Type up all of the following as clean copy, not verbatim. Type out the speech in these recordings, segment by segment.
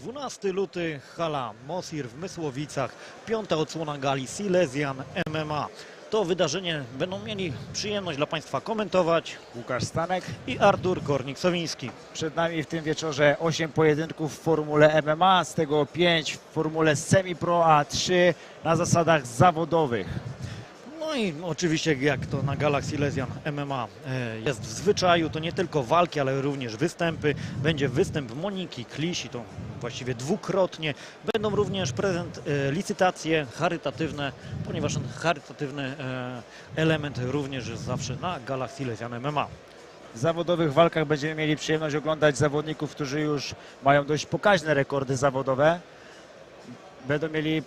12 luty, hala Mosir w Mysłowicach, piąta odsłona gali Silesian MMA. To wydarzenie będą mieli przyjemność dla Państwa komentować Łukasz Stanek i Artur Kornik-Sowiński. Przed nami w tym wieczorze 8 pojedynków w formule MMA, z tego 5 w formule semi-pro, a 3 na zasadach zawodowych. No i oczywiście jak to na galach Silesian MMA jest w zwyczaju, to nie tylko walki, ale również występy. Będzie występ Moniki Klisi, to właściwie dwukrotnie. Będą również licytacje charytatywne, ponieważ ten charytatywny element również jest zawsze na galach Silesian MMA. W zawodowych walkach będziemy mieli przyjemność oglądać zawodników, którzy już mają dość pokaźne rekordy zawodowe. Będą mieli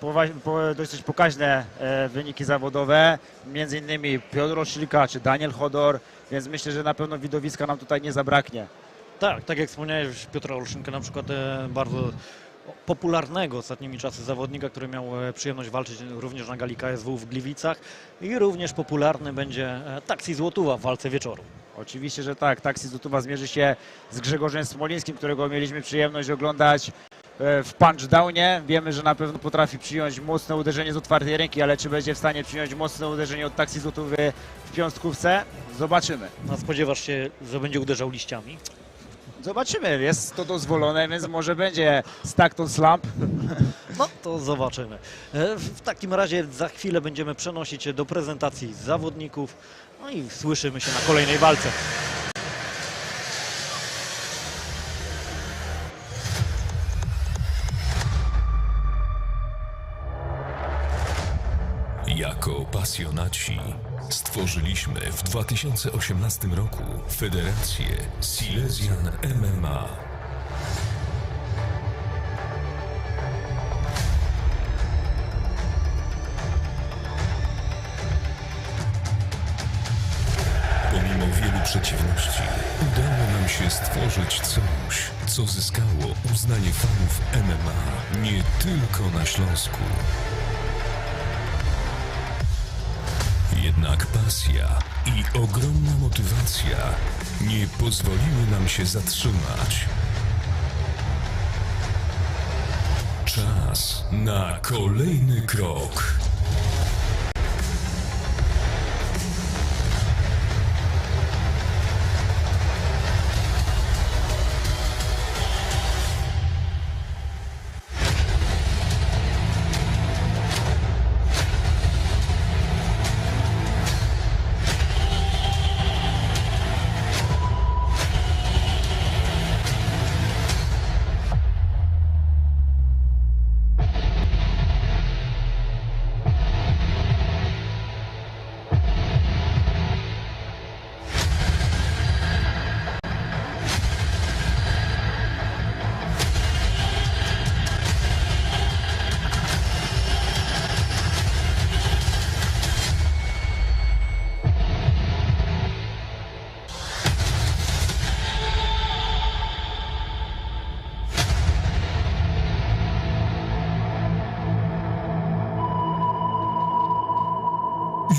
dosyć pokaźne wyniki zawodowe, między innymi Piotr Olszylka czy Daniel Chodor, więc myślę, że na pewno widowiska nam tutaj nie zabraknie. Tak jak wspomniałeś, Piotra Olszynkę na przykład bardzo popularnego ostatnimi czasy zawodnika, który miał przyjemność walczyć również na gali KSW w Gliwicach, i również popularny będzie Taksi Złotuwa w walce wieczoru. Oczywiście, że tak. Taksi Złotuwa zmierzy się z Grzegorzem Smolińskim, którego mieliśmy przyjemność oglądać w punchdownie. Wiemy, że na pewno potrafi przyjąć mocne uderzenie z otwartej ręki, ale czy będzie w stanie przyjąć mocne uderzenie od Taksi Złotówy w piąstkówce? Zobaczymy. A spodziewasz się, że będzie uderzał liściami? Zobaczymy, jest to dozwolone, więc może będzie Stockton Slump. No to zobaczymy. W takim razie za chwilę będziemy przenosić się do prezentacji zawodników, no i słyszymy się na kolejnej walce. Jako pasjonaci stworzyliśmy w 2018 roku Federację Silesian MMA. Pomimo wielu przeciwności udało nam się stworzyć coś, co zyskało uznanie fanów MMA nie tylko na Śląsku. Jednak pasja i ogromna motywacja nie pozwoliły nam się zatrzymać. Czas na kolejny krok.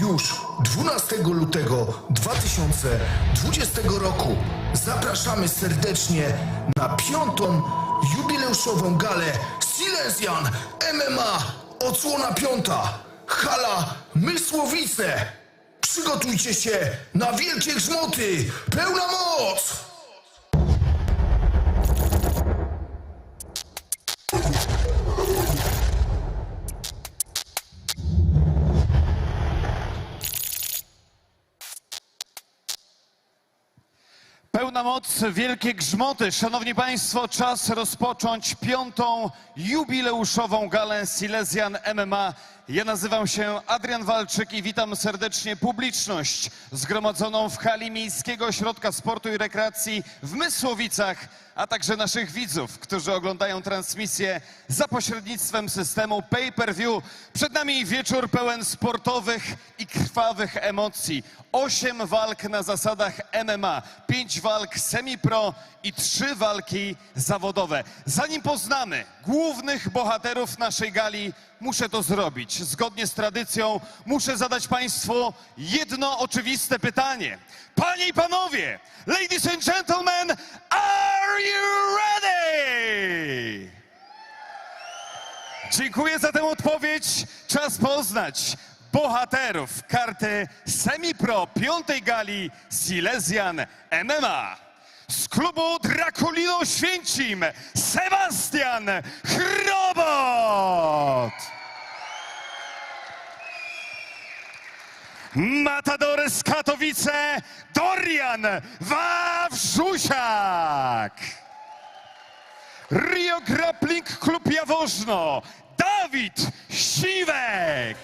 Już 12 lutego 2020 roku zapraszamy serdecznie na piątą jubileuszową galę Silesian MMA. Odsłona piąta, hala Mysłowice. Przygotujcie się na wielkie grzmoty, pełna moc! Pełna moc, wielkie grzmoty. Szanowni Państwo, czas rozpocząć piątą jubileuszową galę Silesian MMA. Ja nazywam się Adrian Walczyk i witam serdecznie publiczność zgromadzoną w hali Miejskiego Ośrodka Sportu i Rekreacji w Mysłowicach, a także naszych widzów, którzy oglądają transmisję za pośrednictwem systemu pay-per-view. Przed nami wieczór pełen sportowych i krwawych emocji. 8 walk na zasadach MMA, 5 walk semi-pro i 3 walki zawodowe. Zanim poznamy głównych bohaterów naszej gali, muszę to zrobić. Zgodnie z tradycją muszę zadać Państwu jedno oczywiste pytanie. Panie i panowie, ladies and gentlemen, are you ready? Dziękuję za tę odpowiedź. Czas poznać bohaterów karty Semi-Pro 5. gali Silesian MMA. Z klubu Draculino Święcim Sebastian Chrobot. Matador z Katowice Dorian Wawrzusiak. Rio Grappling Klub Jaworzno Dawid Siwek.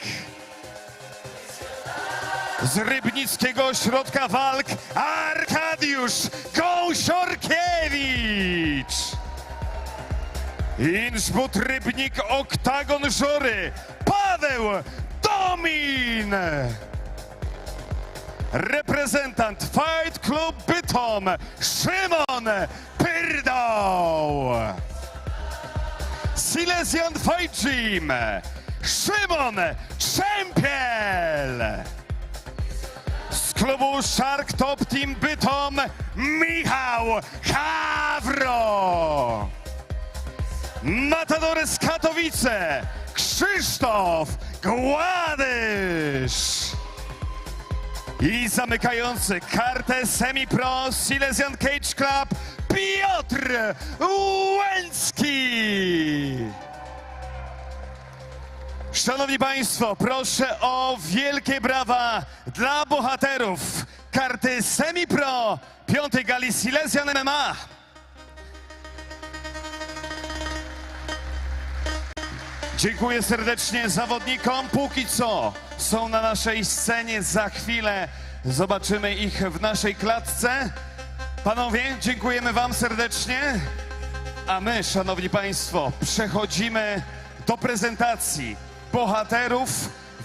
Z Rybnickiego Ośrodka Walk Arkadiusz Gąsiorkiewicz. Inżbut Rybnik Oktagon Żory Paweł Domin. Reprezentant Fight Club Bytom Szymon Pyrdoł. Silesian Fight Gym Szymon Czempiel. Z klubu Shark Top Team Bytom Michał Hawro. Matador z Katowice Krzysztof Gładysz. I zamykający kartę Semi-Pro Silesian Cage Club Piotr Łęcki. Szanowni Państwo, proszę o wielkie brawa dla bohaterów karty Semi-Pro 5. gali Silesian MMA. Dziękuję serdecznie zawodnikom. Póki co są na naszej scenie. Za chwilę zobaczymy ich w naszej klatce. Panowie, dziękujemy wam serdecznie. A my, szanowni państwo, przechodzimy do prezentacji bohaterów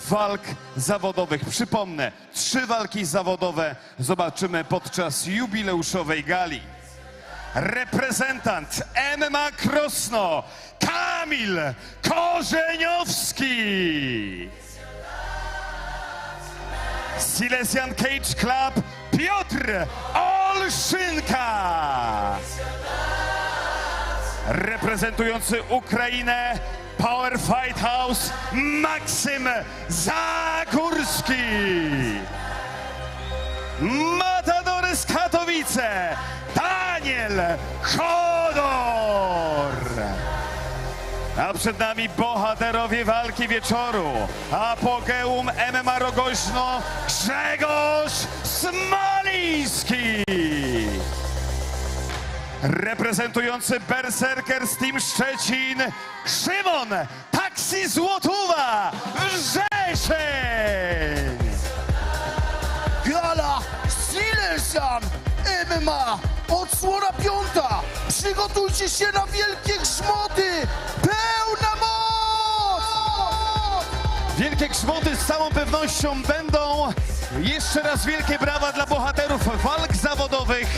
walk zawodowych. Przypomnę, 3 walki zawodowe zobaczymy podczas jubileuszowej gali. Reprezentant MMA Krosno Kamil Korzeniowski. Silesian Cage Club Piotr Olszynka. Reprezentujący Ukrainę Power Fight House Maksym Zagórski. Matador z Katowice Daniel Chodor. A przed nami bohaterowie walki wieczoru. Apogeum MMA Rogoźno Grzegorz Smoliński. Reprezentujący Berserkers Team Szczecin Szymon Taksi Złotówa Wrzesień. Gala Silesian MMA, odsłona 5. Przygotujcie się na wielkie grzmoty. Pełna moc! Wielkie grzmoty z całą pewnością będą. Jeszcze raz wielkie brawa dla bohaterów walk zawodowych.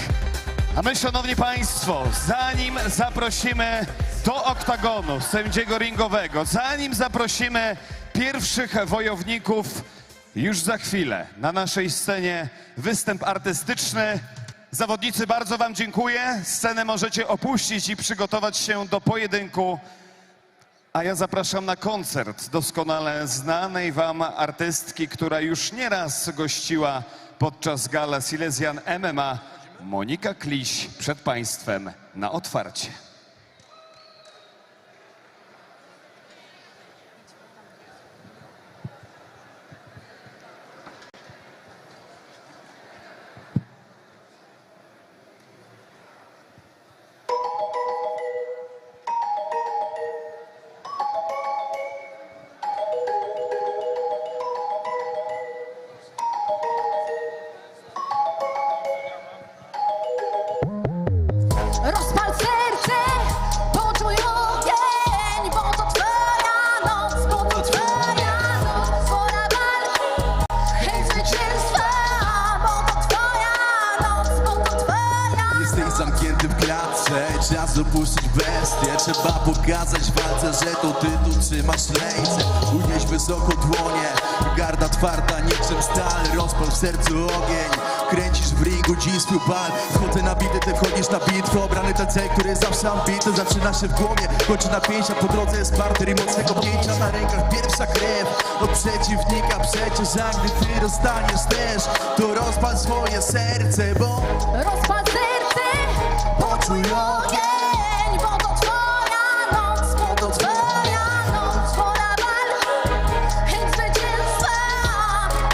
A my, szanowni państwo, zanim zaprosimy do oktagonu sędziego ringowego, zanim zaprosimy pierwszych wojowników, już za chwilę na naszej scenie występ artystyczny. Zawodnicy, bardzo wam dziękuję. Scenę możecie opuścić i przygotować się do pojedynku. A ja zapraszam na koncert doskonale znanej wam artystki, która już nieraz gościła podczas gala Silesian MMA. Monika Kliś przed państwem na otwarcie. Rozpal serce, poczuj ogień, bo to twoja noc, bo to twoja noc, pora walki, chęć zwycięstwa, bo to twoja noc, bo to twoja noc. Jesteś zamknięty w klatce, czas opuścić bestię. Trzeba pokazać w walce, że to ty tu trzymasz lejce. Unieś wysoko dłonie, garda twarda niczym stal. Rozpal w sercu ogień, kręcisz w ringu, dziś swój bal. Wchodzę na bity, ty wchodzisz na bitwę. Obrany ten cel, który zawsze ambitny. Zaczyna się w głowie, kończy napięcia. Po drodze jest parter i mocnego pnięcia. Na rękach pierwsza krew od przeciwnika. Przecież a gdy ty dostaniesz też, to rozpal swoje serce, bo Rozpal serce, poczuj ogień, bo to twoja noc, bo to twoja noc, pora walki, chęć zwycięstwa.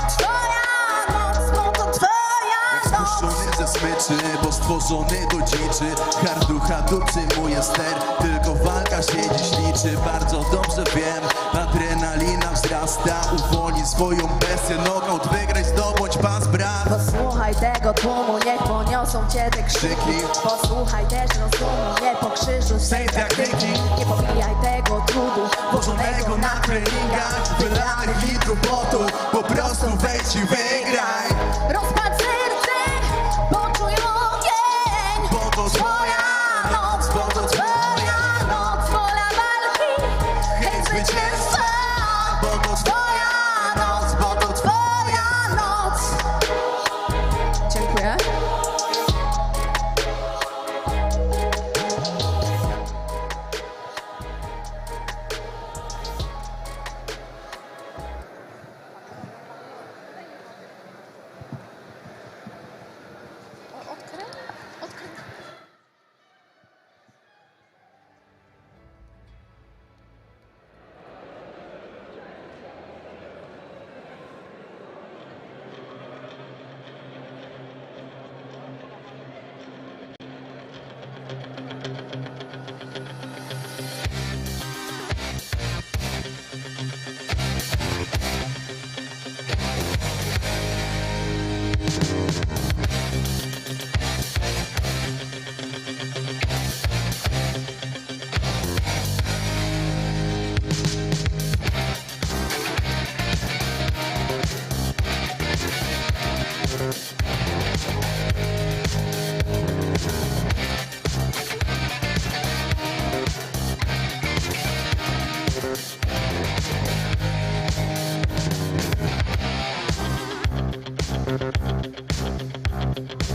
Twoja noc, bo to twoja noc. spuszczony ze smyczy, bo stworzony do dziczy. Harducha tu przyjmuje ster, tylko walka się dziś liczy. Bardzo dobrze wiem, adrenalina wzrasta. Uwolnij swoją bestię, knockout wygraj, zdobądź pas brat. Posłuchaj tego tłumu, niech poniosą cię te krzyki. Posłuchaj też rozumu, nie po krzyżu swej taktyki. Nie pobijaj tego trudu, Włożonego na treningach, wylanych litrów potu. Po prostu wejdź i wygraj. rozpal serce, poczuj ogień, Bo to twoja noc, bo to twoja noc, pola walki, chęć zwycięstwa. Bo to Twoja noc, bo to twoja noc. Dziękuję.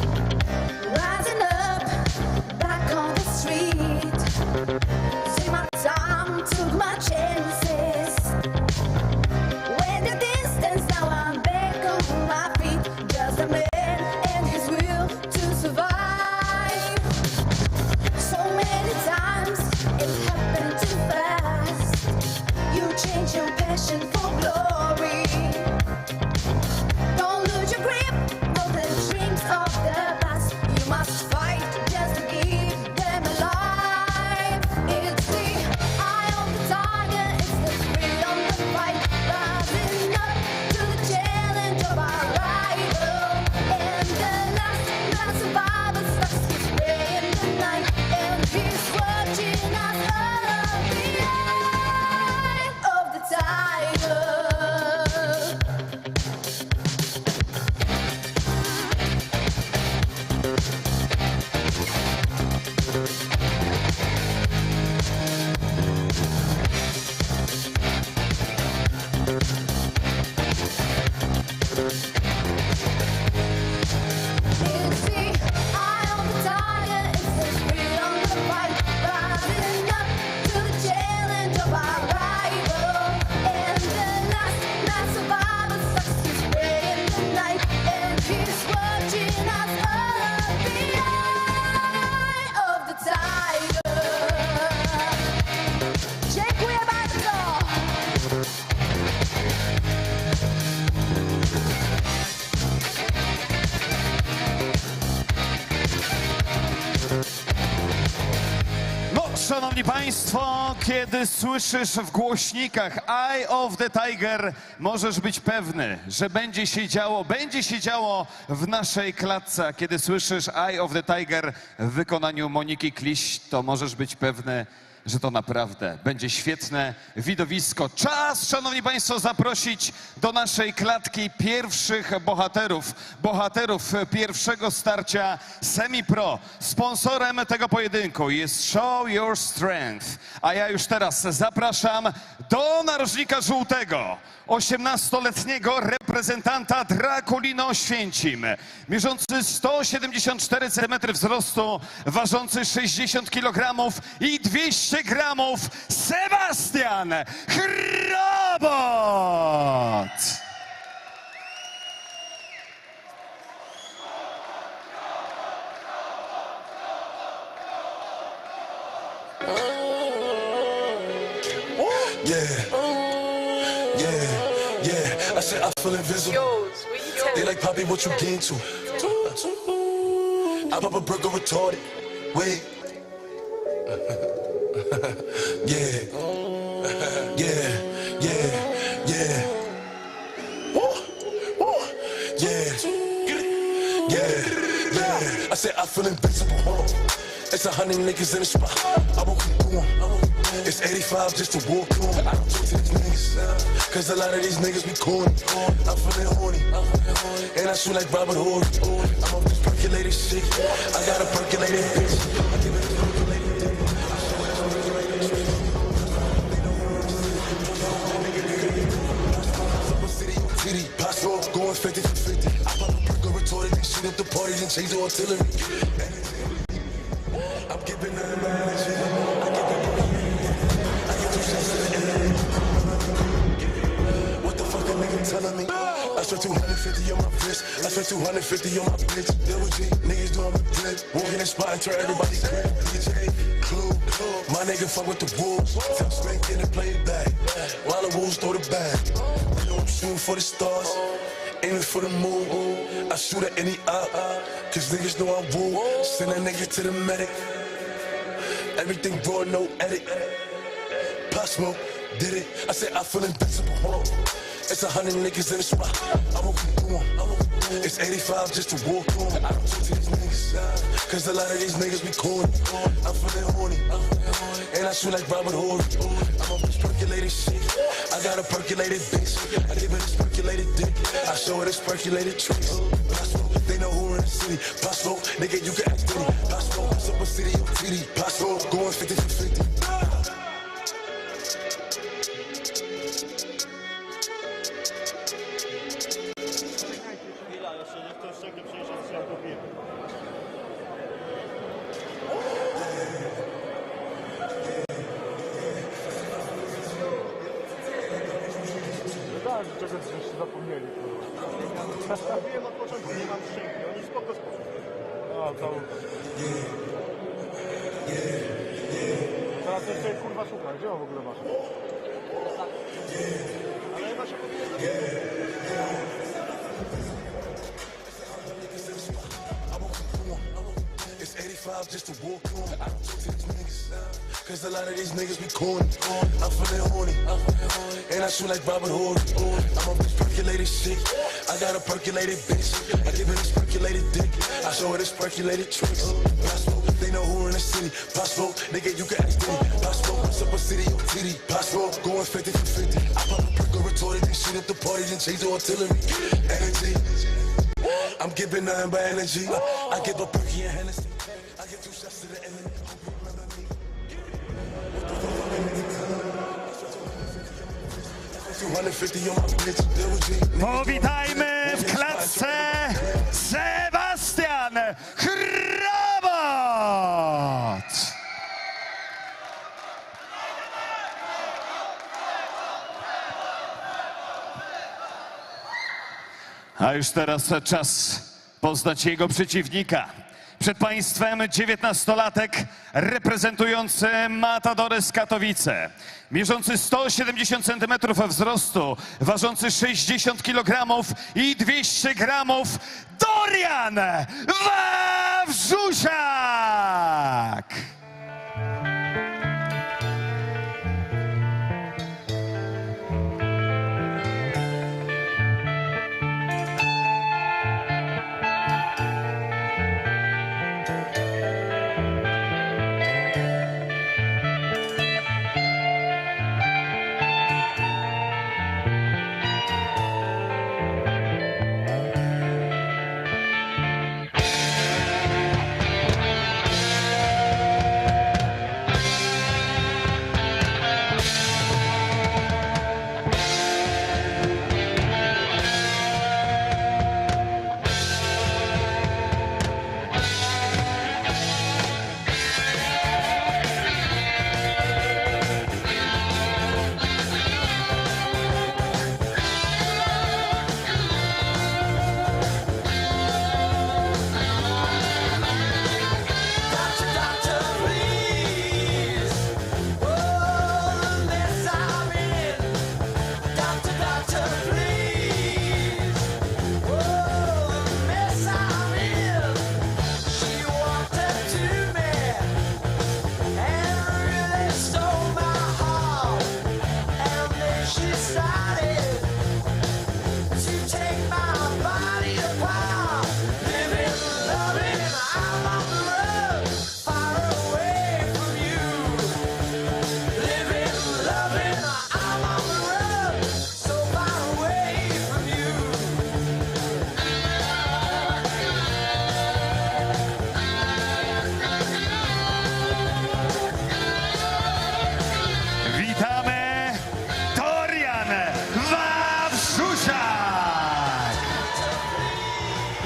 Rising up, back on the street. See my time, took my chances. When the distance, now I'm back on my feet. Just a man and his will to survive. So many times it happened too fast. You change your passion for glory. Don't lose your grip of the dreams of the past. You must fight just to keep them alive. It's the eye of the tiger, it's the freedom to fight. Rising up to the challenge of our rival. And the last survivor starts to spray in the night. And he's watching us all of the eye of the tiger. It's the eye of the tiger, it's the freedom to fight. Rising up to the challenge of our rival. And the last survivor sucks to spray in the night. And he's watching us all of the eye of the tiger. Dziękuję bardzo! No, szanowni państwo, kiedy słyszysz w głośnikach Eye of the Tiger, możesz być pewny, że będzie się działo w naszej klatce. A kiedy słyszysz Eye of the Tiger w wykonaniu Moniki Kliś, to możesz być pewny, że to naprawdę będzie świetne widowisko. Czas, szanowni państwo, zaprosić do naszej klatki pierwszych bohaterów pierwszego starcia Semi-Pro. Sponsorem tego pojedynku jest Show Your Strength. A ja już teraz zapraszam do narożnika żółtego, 18-letniego reprezentanta Draculino Oświęcim, mierzący 174 cm wzrostu, ważący 60 kg i 200 gramów, Sebastian Hrabot! I said I feel invisible. They like, Poppy, what you getting to? I pop a brick or retarded. Wait. Yeah. Yeah. I said I feel invincible. Hold on. It's 100 niggas in the spot. I won't keep going. It's 85 just to walk on. I don't talk to these niggas, cause a lot of these niggas be corny. I'm feeling horny, and I shoot like Robert Horry. I'm off this percolated shit. I got a percolated bitch. I give it a percolated dick. City, pass off, going 50 for 50. I pop a brick or retorted, they shoot up the parties and change the artillery. I'm giving her my energy. What the fuck a nigga telling me? I spent 250 on my wrist. I spent 250 on my bitch. Deal with G, niggas doing my drip. Walk in the spot and turn everybody crib. DJ, Clue, my nigga fuck with the wolves. Tell Spank in and play it back. While the wolves throw the bag. You know I'm shooting for the stars, aiming for the moon. I shoot at any op, cause niggas know I'm woo. Send a nigga to the medic. Everything raw, no edit. Pop Smoke, did it. I said I feel invincible. Hold on. It's 100 niggas in the spot. I won't keep going. It's 85 just to walk on. I don't talk to these niggas, cause a lot of these niggas be corny. I'm feeling horny, and I shoot like Robert Horry. I'm off this percolated shit. I got a percolated bitch. I give her this percolated dick. I show her this percolated tricks. Pop Smoke, they know who in the city. Pop Smoke, nigga, you can act dirty. Pop Smoke, Super City, TD. Pop Smoke, going 50 for 50. Mówiłem od początku, nie mam szczęki, oni spoko. O, cały. Teraz jeszcze kurwa szuka, gdzie on w ogóle masz? Ale chyba się It's 85 just to walk on. I don't talk to these niggas, cause a lot of these niggas be corny. I'm feeling horny, and I shoot like Robert Horry. I'm off this percolated shit. I got a percolated bitch. I give her this percolated dick. I show her this percolated tricks. Pop Smoke, they know who in the city. Pop Smoke, nigga, you can act dirty. Pop Smoke, Super City, TD. Pop Smoke, going 50 for 50. I pop a brick or retorted, they shoot up the parties and change the artillery. Energy, I'm giving nothing but energy. I give a perky and Hennessy. I give 2 shots to the enemy. Hope you remember me. What the fuck a nigga telling me? 250 on my bitch. Deal with G. Powitajmy w klatce Sebastian Hrabot! A już teraz czas poznać jego przeciwnika. Przed państwem 19-latek reprezentujący Matadory z Katowice. Mierzący 170 cm wzrostu, ważący 60 kg i 200 gramów, Dorian Wawrzusiak!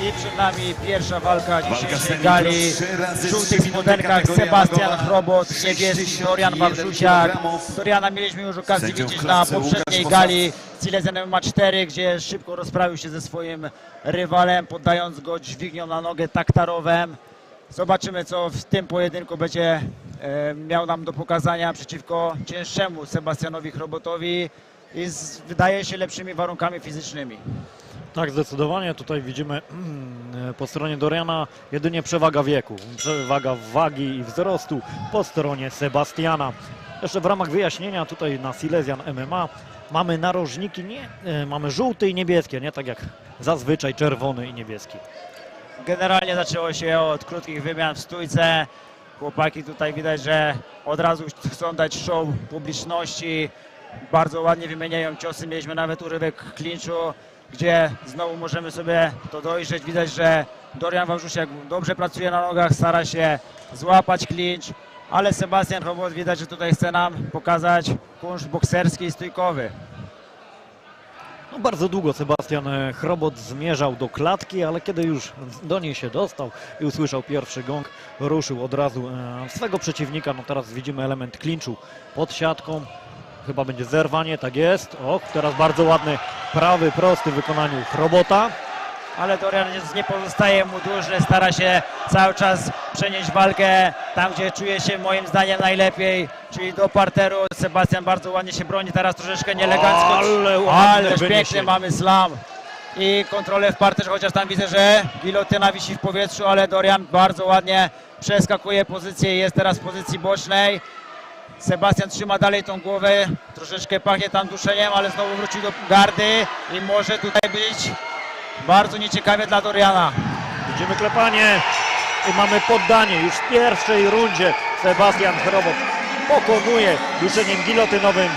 I przed nami pierwsza walka dzisiejszej semi gali. trzy razy W żółtych 3 minuty spodenkach kategoria Sebastian wagowa Chrobot, niebieski 61 Dorian Wawrzusiak. kilogramów. Doriana mieliśmy już okazję Sędzią w widzieć na klatce poprzedniej Łukasz gali Silesian MMA 4, gdzie szybko rozprawił się ze swoim rywalem, poddając go dźwignią na nogę taktarowem. Zobaczymy, co w tym pojedynku będzie miał nam do pokazania przeciwko cięższemu Sebastianowi Chrobotowi i z, wydaje się, lepszymi warunkami fizycznymi. Tak, zdecydowanie. Tutaj widzimy po stronie Doriana jedynie przewaga wieku, przewaga wagi i wzrostu po stronie Sebastiana. Jeszcze w ramach wyjaśnienia tutaj na Silesian MMA mamy narożniki, mamy żółty i niebieskie, nie tak jak zazwyczaj czerwony i niebieski. Generalnie zaczęło się od krótkich wymian w stójce. Chłopaki tutaj widać, że od razu chcą dać show publiczności. Bardzo ładnie wymieniają ciosy. Mieliśmy nawet urywek klinczu, gdzie znowu możemy sobie to dojrzeć. Widać, że Dorian Wawrzusiak dobrze pracuje na nogach, stara się złapać klincz, ale Sebastian Chrobot widać, że tutaj chce nam pokazać kunszt bokserski i stójkowy. No, bardzo długo Sebastian Chrobot zmierzał do klatki, ale kiedy już do niej się dostał i usłyszał pierwszy gong, ruszył od razu w swego przeciwnika. No teraz widzimy element klinczu pod siatką. Chyba będzie zerwanie, tak jest. O, teraz bardzo ładny prawy, prosty w wykonaniu Chrobota. Ale Dorian nie pozostaje mu dłużny, stara się cały czas przenieść walkę tam, gdzie czuje się moim zdaniem najlepiej, czyli do parteru. Sebastian bardzo ładnie się broni, teraz troszeczkę nieelegancko. Ale ładne Ależ pięknie wyniesienie. mamy slam i kontrolę w parterze, chociaż tam widzę, że gilotyna wisi w powietrzu, ale Dorian bardzo ładnie przeskakuje pozycję i jest teraz w pozycji bocznej. Sebastian trzyma dalej tą głowę, troszeczkę pachnie tam duszeniem, ale znowu wrócił do gardy i może tutaj być bardzo nieciekawie dla Doriana. Widzimy klepanie i mamy poddanie. Już w pierwszej rundzie Sebastian Chrobot pokonuje duszeniem gilotynowym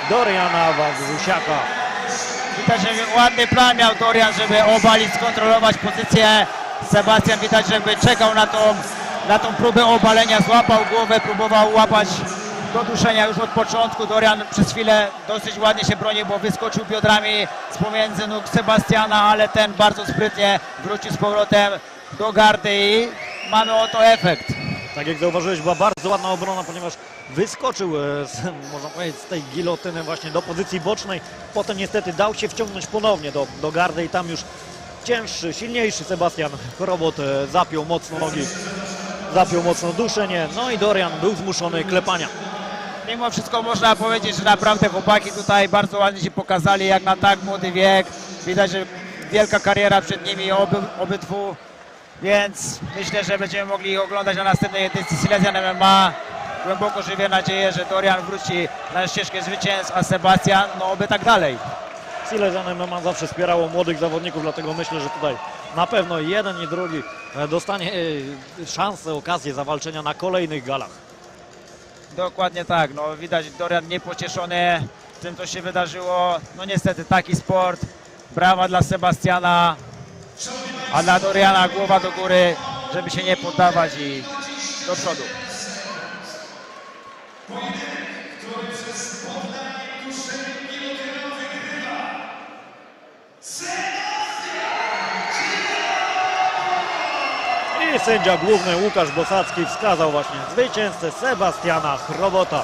Doriana Wawrzusiaka. Widać, że ładny plan miał Dorian, żeby obalić, skontrolować pozycję. Sebastian widać, żeby czekał na tą próbę obalenia, złapał głowę, próbował łapać do duszenia już od początku. Dorian przez chwilę dosyć ładnie się bronił, bo wyskoczył biodrami z pomiędzy nóg Sebastiana, ale ten bardzo sprytnie wrócił z powrotem do gardy i mamy oto efekt. Tak jak zauważyłeś, była bardzo ładna obrona, ponieważ wyskoczył można powiedzieć, z tej gilotyny właśnie do pozycji bocznej. Potem niestety dał się wciągnąć ponownie do gardy i tam już cięższy, silniejszy Sebastian Chrobot zapiął mocno nogi, zapiął mocno duszenie, no i Dorian był zmuszony klepania. Mimo wszystko można powiedzieć, że naprawdę chłopaki tutaj bardzo ładnie się pokazali, jak na tak młody wiek. Widać, że wielka kariera przed nimi obydwu, więc myślę, że będziemy mogli ich oglądać na następnej edycji Silesian MMA. Głęboko żywię nadzieję, że Dorian wróci na ścieżkę zwycięstw, a Sebastian, no oby tak dalej. Silesian MMA zawsze wspierało młodych zawodników, dlatego myślę, że tutaj na pewno jeden i drugi dostanie szansę, okazję zawalczenia na kolejnych galach. Dokładnie tak, no widać Dorian niepocieszony tym, co się wydarzyło. No niestety taki sport. Brawa dla Sebastiana, a dla Doriana głowa do góry, żeby się nie poddawać i do przodu. I sędzia główny Łukasz Bosacki wskazał właśnie zwycięzcę Sebastiana Chrobota.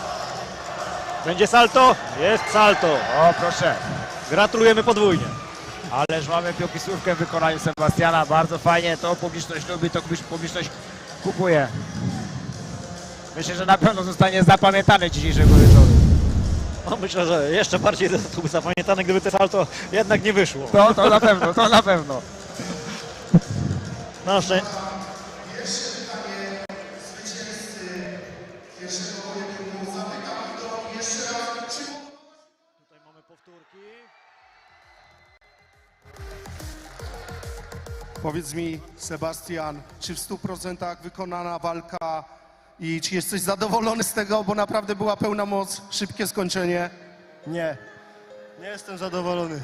Będzie salto? Jest salto. O proszę, Gratulujemy podwójnie. ależ mamy piopisówkę w wykonaniu Sebastiana, bardzo fajnie, to publiczność lubi, to publiczność kupuje. Myślę, że na pewno zostanie zapamiętany dzisiejszego wieczoru. No, myślę, że jeszcze bardziej zostałby zapamiętany, gdyby te salto jednak nie wyszło. To na pewno, to na pewno. Na szczęście. Tutaj mamy powtórki. Powiedz mi, Sebastian, czy w 100% wykonana walka i czy jesteś zadowolony z tego, bo naprawdę była pełna moc, szybkie skończenie? Nie. Nie jestem zadowolony.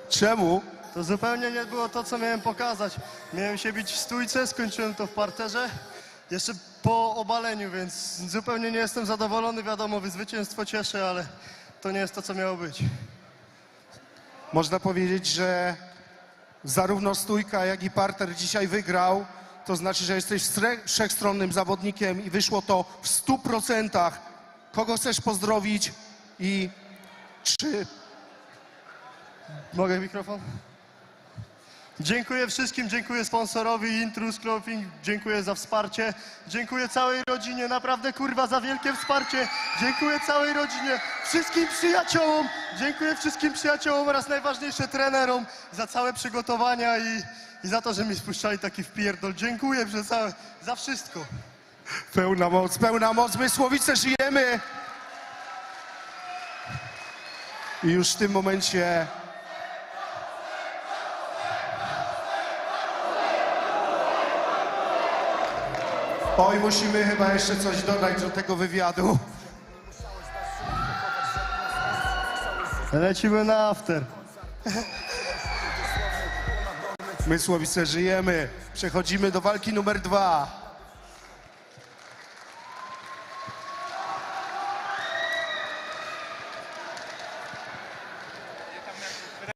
Czemu? To zupełnie nie było to, co miałem pokazać. Miałem się bić w stójce, skończyłem to w parterze. Jeszcze po obaleniu, więc zupełnie nie jestem zadowolony. Wiadomo, zwycięstwo cieszy, ale to nie jest to, co miało być. Można powiedzieć, że zarówno stójka, jak i parter dzisiaj wygrał, to znaczy, że jesteś wszechstronnym zawodnikiem i wyszło to w 100%. Kogo chcesz pozdrowić i czy... Mogę mikrofon? Dziękuję wszystkim, dziękuję sponsorowi Intrus Clothing, dziękuję za wsparcie, dziękuję całej rodzinie, naprawdę kurwa za wielkie wsparcie, dziękuję całej rodzinie, wszystkim przyjaciołom, dziękuję wszystkim przyjaciołom oraz najważniejsze trenerom za całe przygotowania i za to, że mi spuszczali taki wpierdol. Dziękuję za wszystko. Pełna moc, Mysłowice, żyjemy! I już w tym momencie... Oj, musimy chyba jeszcze coś dodać do tego wywiadu. Lecimy na after. Mysłowice, żyjemy. Przechodzimy do walki numer 2.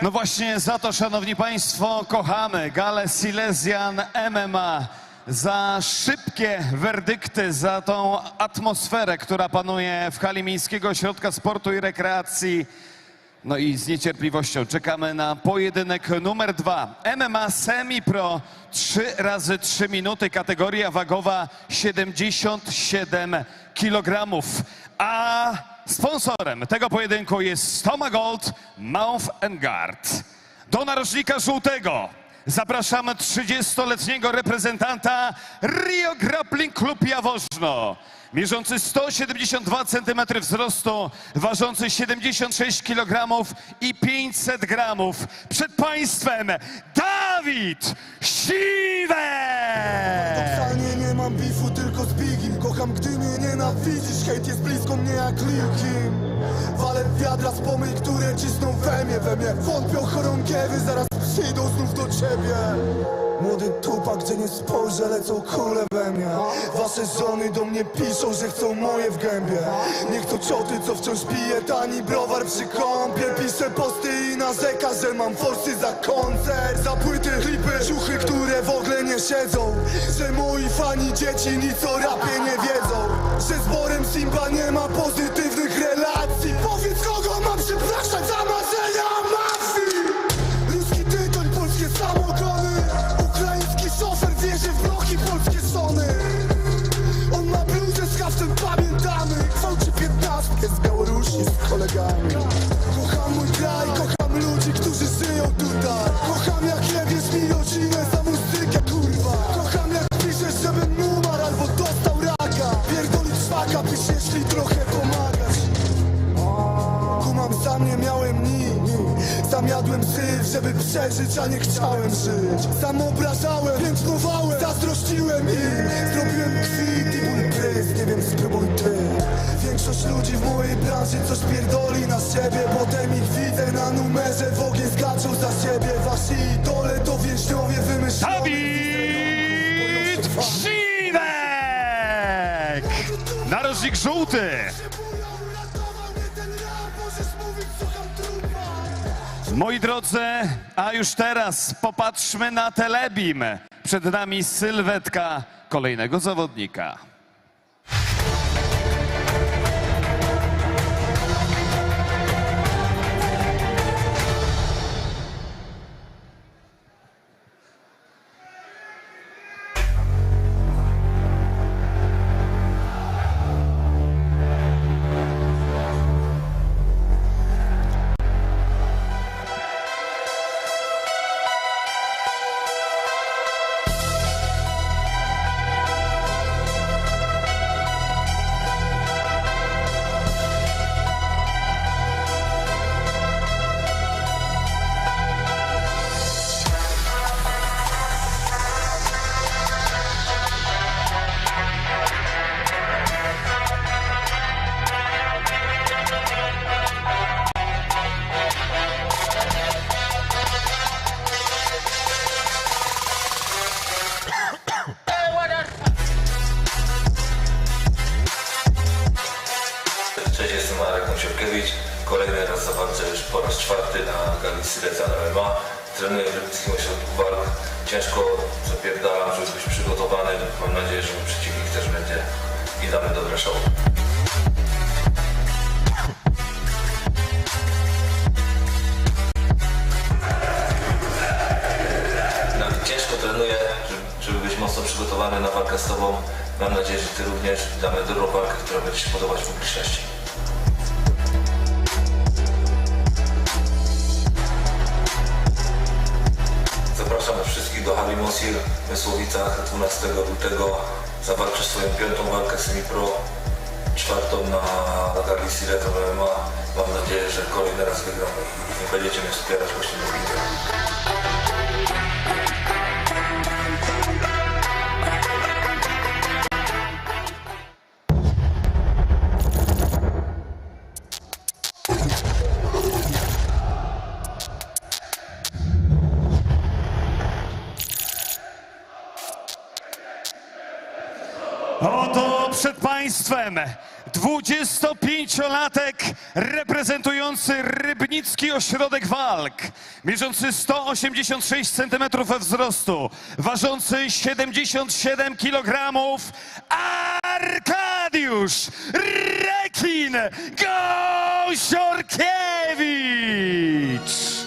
No właśnie za to, szanowni państwo, kochamy Galę Silesian MMA. Za szybkie werdykty, za tą atmosferę, która panuje w hali Miejskiego Ośrodka Sportu i Rekreacji. No i z niecierpliwością czekamy na pojedynek numer 2. MMA Semi-Pro 3x3 minuty, kategoria wagowa 77 kg. A sponsorem tego pojedynku jest Stoma Gold, Mouth & Guard. Do narożnika żółtego zapraszamy 30-letniego reprezentanta Rio Grappling Club Jaworzno. Mierzący 172 cm wzrostu, ważący 76 kg i 500 gramów. Przed państwem Dawid Siwek! Paradoksalnie nie mam bifu, tylko z Bigim. Kocham, gdy mnie nienawidzisz, hejt jest blisko mnie jak Lil Kim. Walę wiadra z pomyj, które cisną we mnie. Wątpią chorągiewy, zaraz przyjdą znów do ciebie. Młody tupak, gdzie nie spojrzę, lecą kule we mnie. Wasze żony do mnie piszą, że chcą moje w gębie. Niech to cioty, co wciąż pije tani browar przy kąpie. Piszę posty i narzeka, że mam forsy za koncert. Za płyty, klipy, ciuchy, które w ogóle nie siedzą. Że moi fani dzieci nic o rapie nie wiedzą. Że z Borem Simba nie ma pozytywnych relacji. Powiedz, kogo mam przepraszać za marzenia mafii. Ruski tytoń, polskie samochody. Ukraiński szofer wierzy w bloki, polskie żony. On ma bluzę z haftem, pamiętamy. Gwałci 15 z Białorusi z kolegami. Kocham mój kraj, kocham ludzi, którzy żyją tutaj. Kocham jak jebiesz mi rodzinę za muzykę, kurwa. Kocham jak piszesz, żebym umarł albo dostał raka. Pierdolić szwaka, byś jeśli trochę pomagać. Kumam, sam nie miałem nic. Sam jadłem syf, żeby przeżyć, a nie chciałem żyć. Sam obrażałem, piętnowałem, zazdrościłem im. Zrobiłem kwit i ból prys, nie wiem, spróbuj ty. Większość ludzi w mojej branży coś pierdoli na siebie. Potem ich widzę na numerze, w ogień skaczą za siebie. Wasi idole to więźniowie wymyślone. Dawid Siwek! Narożnik żółty. Moi drodzy, a już teraz popatrzmy na Telebim. Przed nami sylwetka kolejnego zawodnika. Cześć, jestem Marek Musielkiewicz. Kolejny raz zawalczę już po raz 4 na gali Silesian MMA. trenuję w Rybnickim Ośrodku Walk. Ciężko zapierdalam, żeby być przygotowany. Mam nadzieję, że mój przeciwnik też będzie i damy dobre show. Nawet ciężko trenuję, żeby być mocno przygotowany na walkę z Tobą. Mam nadzieję, że Ty również. Damy dobrą walkę, która będzie się podobać publiczności. Zapraszam wszystkich do Hali Mosir w Mysłowicach 12 lutego. Zawalczę swoją 5. walkę semi-pro, 4. na gali Silesian MMA. Mam nadzieję, że kolejny raz wygram i będziecie mnie wspierać właśnie na wideo. Oto przed Państwem 25-latek reprezentujący Rybnicki Ośrodek Walk, mierzący 186 cm wzrostu, ważący 77 kg, Arkadiusz Rekin Gąsiorkiewicz!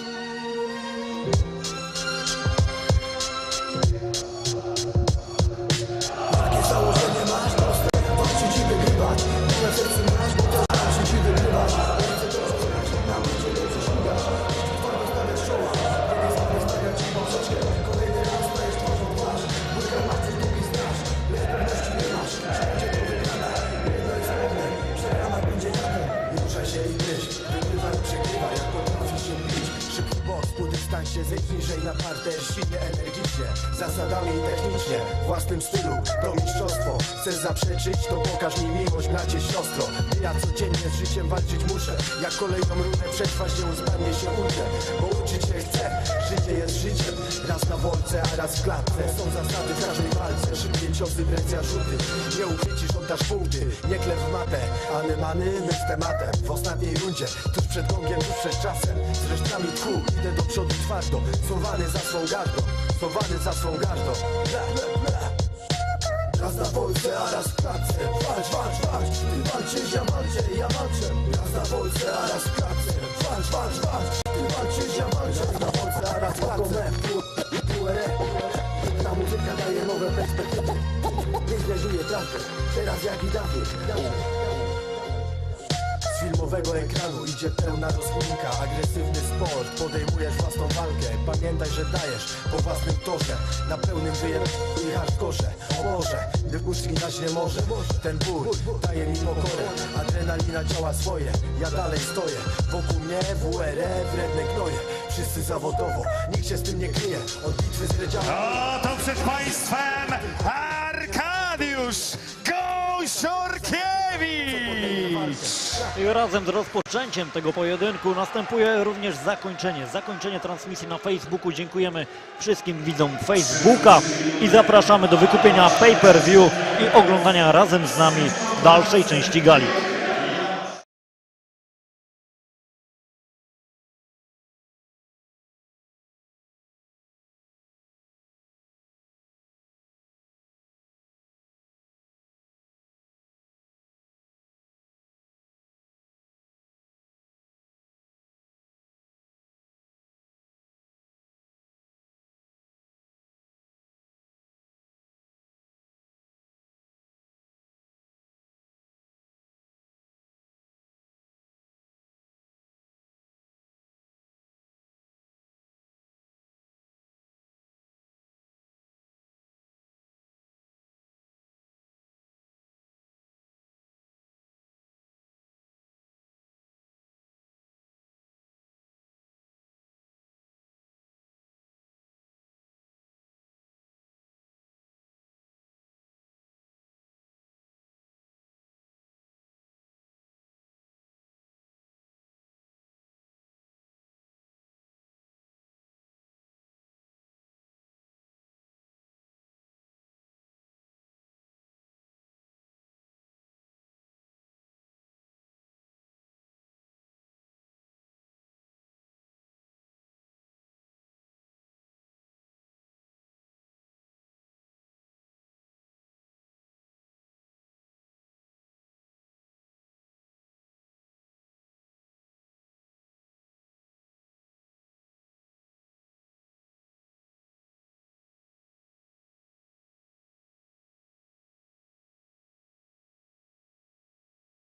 Zejdź niżej na parter, silnie, energicznie, zasadami i technicznie, własnym stylu, to mistrzostwo. Chcesz zaprzeczyć, to pokaż mi miłość, bracie, siostro. Ja codziennie z życiem walczyć muszę, jak kolejną rundę przetrwać, nieustannie się uczę, bo uczyć się chcę. Życie jest życiem, raz na wolce, a raz w klatce. Są zasady w każdej walce, szybkie ciosy, presja, rzuty. Nie uchwycisz, oddasz punkty, nie klep w matę, anemany z tematem. W ostatniej rundzie, tuż przed gongiem, tuż przed czasem, z resztkami tchu, idę do przodu twardo. Schowany za swą gardą, schowany za swą gardą. Raz na wolce, a raz w klatce. Walcz, walcz, walcz, ty walczysz, ja walczę, ja walczę. Raz na wolce, a raz w klatce. Walcz, walcz, walcz, ty walczysz, ja walczę. Raz na wolce, a raz w klatce. Ta muzyka daje nowe perspektywy. Nieźle żyje prawdę, teraz jak i dawniej. Z filmowego ekranu idzie pełna rozchłonka, agresywny sport, podejmujesz własną walkę. Pamiętaj, że dajesz po własnym torze, na pełnym i hardkorze. O Boże, gdy mózg dać nie może, ten ból daje mi pokorę. Adrenalina działa swoje, ja dalej stoję. Wokół mnie WRF, wredne gnoje. Wszyscy zawodowo, nikt się z tym nie kryje. Od bitwy z Redzianem. Oto przed Państwem Arkadiusz Gąsiorkiewicz! I razem z rozpoczęciem tego pojedynku następuje również zakończenie transmisji na Facebooku. Dziękujemy wszystkim widzom Facebooka i zapraszamy do wykupienia pay-per-view i oglądania razem z nami dalszej części gali.